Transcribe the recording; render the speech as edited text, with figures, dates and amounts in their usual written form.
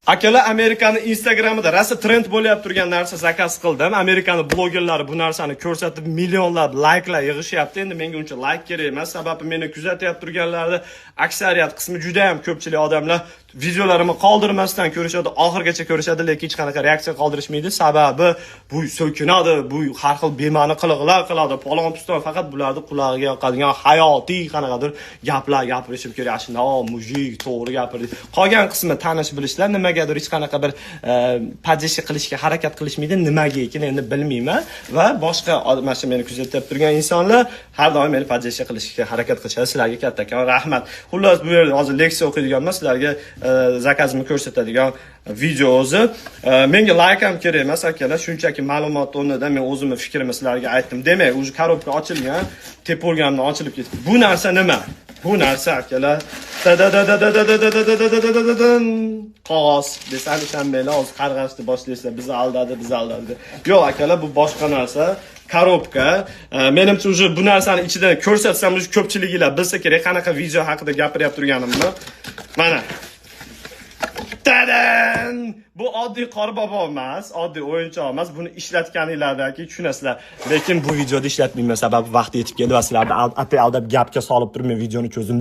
Akalar, Amerikani Instagramida rosa trend bo'lib turgan narsa zakaz qildim. Amerikani blogerlari bu narsani ko'rsatib millionlab layklar yig'ishyapti. Endi menga uncha layk kerak emas, sababi meni kuzatyapti turganlarning aksariyat qismi juda ham ko'pchilik odamlar videolarimni qoldirmasdan ko'rishadi, oxirgacha ko'rishadi, lekin hech qanaqa reaksiya qoldirishmaydi. Sababi bu so'kinadi, bu har xil bema'ni qiliqlar qiladi. Palon piston, faqat bularni qulog'iga yoqadigan hayotiy qanaqadir gaplar gapirishim kerak. Shunda mujik to'g'ri gapirdi. Qolgan qismi tanish bilishlar, nimagadir hech qanaqa bir podjeshi qilishga harakat qilishmaydi. Nimaga ekan endi bilmayman va boshqa mana shu meni kuzatib turgan insonlar har doim meni podjeshi qilishga harakat qilishadi. Sizlarga kattakon rahmat. Xullas, bu yerda hozir leksiya o'qiydigan emas, sizlarga zakazimni ko'rsatadigan video o'zi. Menga like ham kerak emas akalar, shunchaki ma'lumot o'rnida men o'zimning fikrimni sizlarga aytdim. Demak, o'zi korobka ochilgan, tepolgandan ochilib ketdi. Bu narsa nima? Bu narsa akalar qog'oz desam ishonmaylar, hozir qarg'ashni boshlaysa bizni aldadi. Yo'q akalar, bu boshqa narsa. Korobka. Menimcha уже bu narsani ichidan ko'rsatsam, уже ko'pchiliginglar bilsa kerak qanaqa video haqida gapiryapti turganimni. Mana. Tadan! Bu oddiy qorbobo emas, oddiy o'yinchoq emas. Buni ishlatganinglardan keyin tushunasizlar. Lekin bu videoda ishlatmayman, sababi vaqti yetib keldi va sizlarni aldab gapga solib turib men videoni cho'zdim.